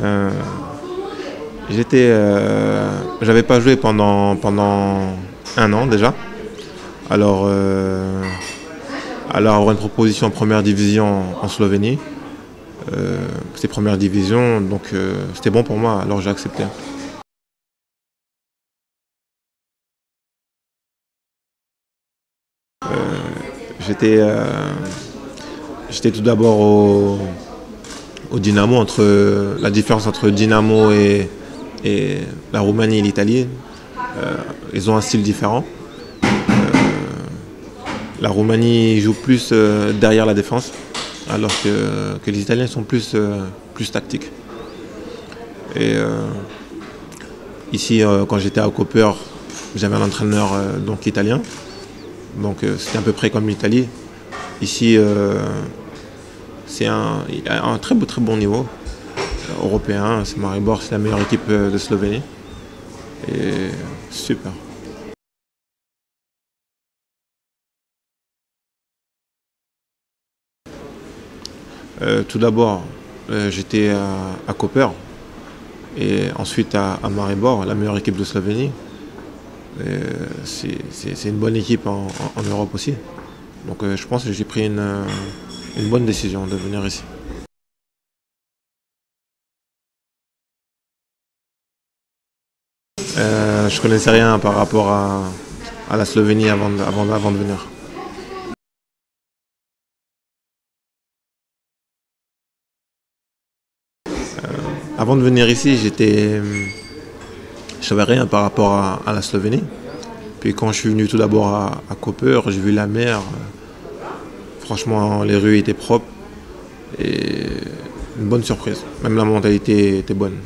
Euh, J'avais pas joué pendant un an déjà. Alors, alors avoir une proposition en première division en Slovénie, c'est première division, donc c'était bon pour moi. Alors j'ai accepté. J'étais, euh, J'étais tout d'abord au Dynamo, la différence entre Dynamo et la Roumanie et l'Italie. Ils ont un style différent. La Roumanie joue plus derrière la défense, alors que les Italiens sont plus tactiques. Et ici, quand j'étais à Cooper, j'avais un entraîneur donc italien, donc c'était à peu près comme l'Italie. Ici, il a un très bon niveau européen. C'est Maribor, c'est la meilleure équipe de Slovénie. Et super. Tout d'abord, j'étais à Koper et ensuite à Maribor, la meilleure équipe de Slovénie. C'est une bonne équipe en Europe aussi. Donc je pense que j'ai pris une bonne décision de venir ici. Je connaissais rien par rapport à la Slovénie avant de venir. Avant de venir ici, je savais rien par rapport à la Slovénie. Puis quand je suis venu tout d'abord à Koper, j'ai vu la mer. Franchement, les rues étaient propres et une bonne surprise. Même la mentalité était bonne.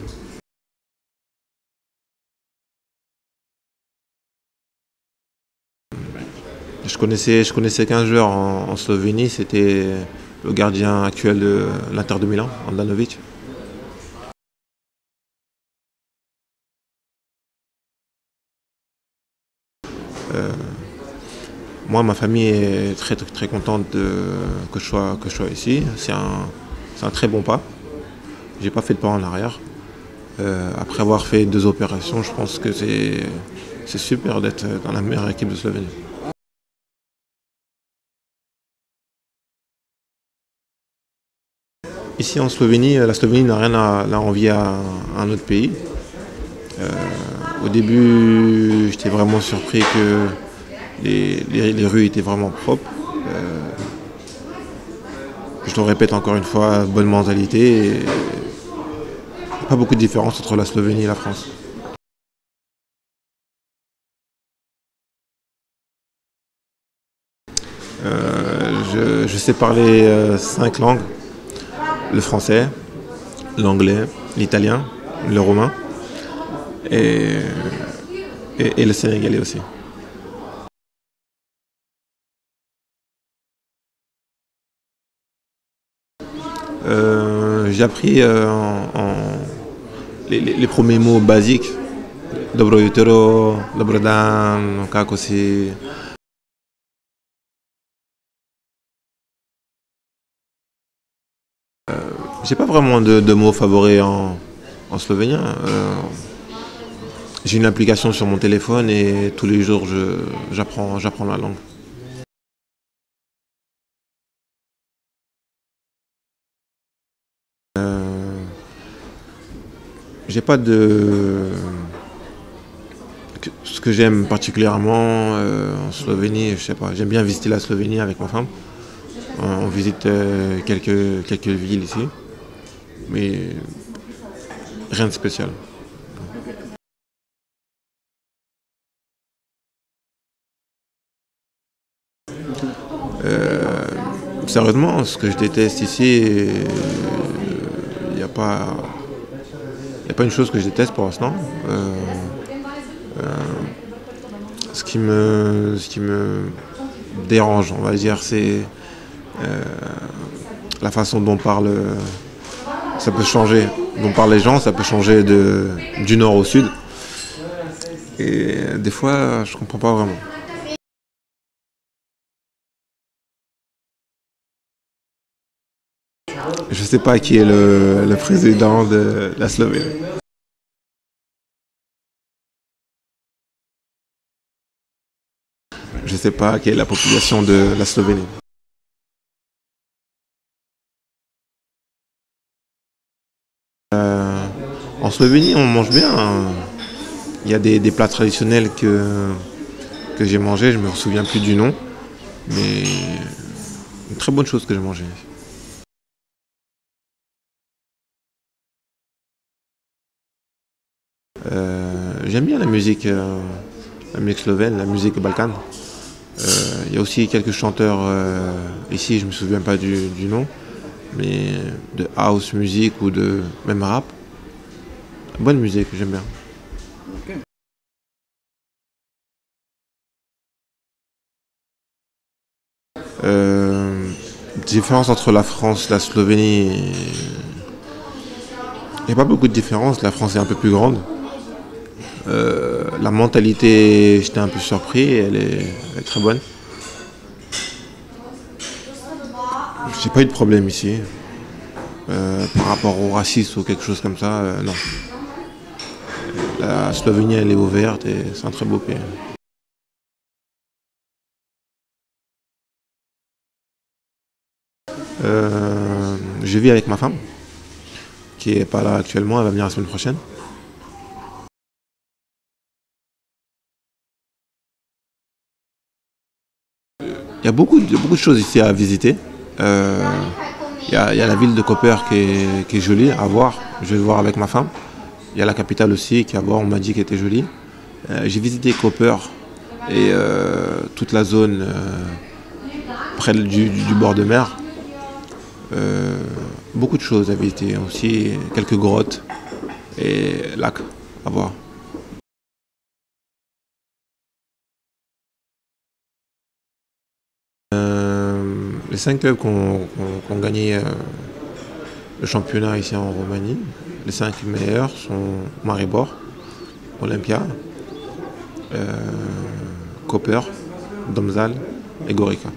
Je connaissais qu'un joueur en Slovénie, c'était le gardien actuel de l'Inter de Milan, Andanovic. Moi, ma famille est très contente que je sois ici. C'est un très bon pas. J'ai pas fait de pas en arrière. Après avoir fait 2 opérations, je pense que c'est super d'être dans la meilleure équipe de Slovénie. Ici en Slovénie, la Slovénie n'a rien à envier à un autre pays. Au début, j'étais vraiment surpris que les rues étaient vraiment propres. Je le répète encore une fois, bonne mentalité. Et pas beaucoup de différence entre la Slovénie et la France. Je sais parler 5 langues, le français, l'anglais, l'italien, le roumain et, et le sénégalais aussi. J'ai appris les premiers mots basiques. Dobro jutro, dobro dan, kako si. J'ai pas vraiment de mots favoris en slovénien. J'ai une application sur mon téléphone et tous les jours j'apprends la langue. J'ai pas de ce que j'aime particulièrement en Slovénie, je sais pas. J'aime bien visiter la Slovénie avec ma femme. On visite quelques villes ici, mais rien de spécial. Sérieusement, ce que je déteste ici, il n'y a pas, y a pas une chose que je déteste pour l'instant. Ce qui me dérange, on va dire, c'est la façon dont parle, ça peut changer, dont parlent les gens, ça peut changer du nord au sud. Et des fois, je comprends pas vraiment. Je ne sais pas qui est le président de la Slovénie. Je ne sais pas quelle est la population de la Slovénie. En Slovénie, on mange bien, hein. Il y a des plats traditionnels que j'ai mangés, je ne me souviens plus du nom, mais une très bonne chose que j'ai mangé. J'aime bien la musique slovène, la musique balkane. Il y a aussi quelques chanteurs ici, je ne me souviens pas du nom, mais de house music ou de même rap. Bonne musique, j'aime bien. Différence entre la France et la Slovénie, il n'y a pas beaucoup de différence. La France est un peu plus grande. La mentalité, j'étais un peu surpris, elle est très bonne. J'ai pas eu de problème ici. Par rapport au racisme ou quelque chose comme ça, non. La Slovénie, elle est ouverte et c'est un très beau pays. Je vis avec ma femme, qui est pas là actuellement, elle va venir la semaine prochaine. Il y a beaucoup de choses ici à visiter. Il y a la ville de Koper qui est jolie à voir. Je vais le voir avec ma femme. Il y a la capitale aussi qui est à voir, on m'a dit qu'elle était jolie. J'ai visité Koper et toute la zone près du bord de mer. Beaucoup de choses à visiter aussi, quelques grottes et lacs à voir. Les 5 clubs qui ont gagné le championnat ici en Roumanie, les 5 meilleurs sont Maribor, Olympia, Koper, Domzal et Gorica.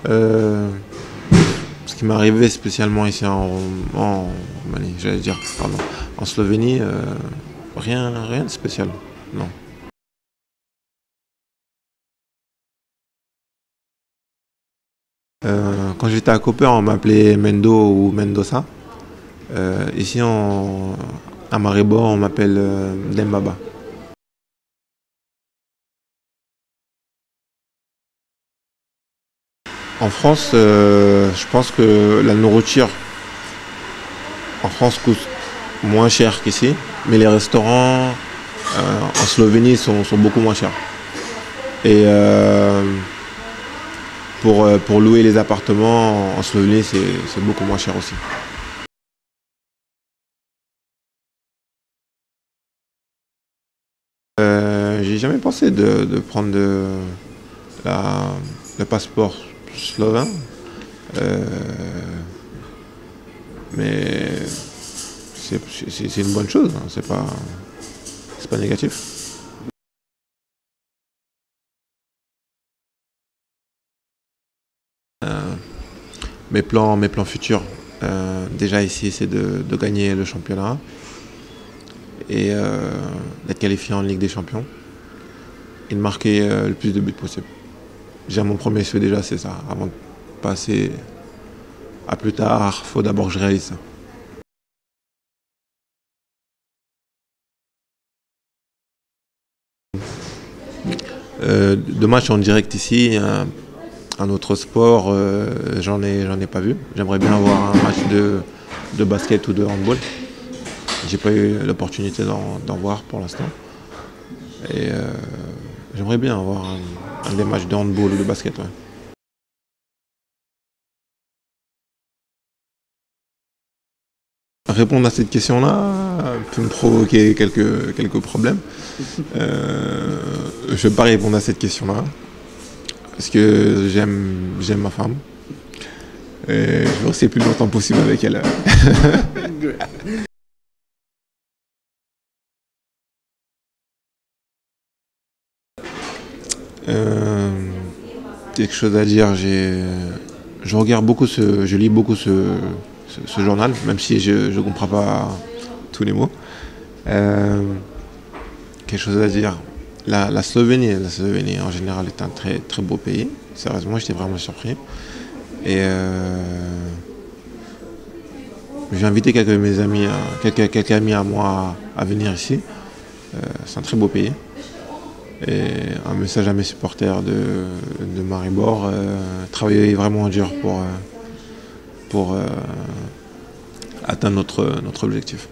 Euh, Ce qui m'est arrivé spécialement ici en Roumanie, j'allais dire, pardon, en Slovénie, rien de spécial, non. Quand j'étais à Koper, on m'appelait Mendo ou Mendoza. Ici à Maribor, on m'appelle Dembaba. En France, je pense que la nourriture en France coûte moins cher qu'ici, mais les restaurants en Slovénie sont beaucoup moins chers. Et pour louer les appartements en Slovénie, c'est beaucoup moins cher aussi. J'ai jamais pensé de prendre la- le passeport slovène, euh, mais c'est une bonne chose, hein, c'est pas négatif. Mes plans futurs, déjà ici, c'est de gagner le championnat et d'être qualifié en Ligue des Champions et de marquer le plus de buts possible. Déjà mon premier souhait déjà c'est ça. Avant de passer à plus tard, il faut d'abord que je réalise ça. De matchs en direct ici, un autre sport, j'en ai pas vu. J'aimerais bien avoir un match de basket ou de handball. J'ai pas eu l'opportunité d'en voir pour l'instant. Et j'aimerais bien avoir un des matchs de handball ou de basket. Ouais. Répondre à cette question-là peut me provoquer quelques problèmes. Je ne vais pas répondre à cette question-là parce que j'aime ma femme. Et je veux rester le plus longtemps possible avec elle. quelque chose à dire. Je regarde beaucoup je lis beaucoup ce journal, même si je ne comprends pas tous les mots. Quelque chose à dire. La Slovénie en général est un très très beau pays. Sérieusement, j'étais vraiment surpris. Et j'ai invité quelques de mes amis, quelques amis à moi à venir ici. C'est un très beau pays. Et un message à mes supporters de Maribor, travailler vraiment dur pour atteindre notre objectif.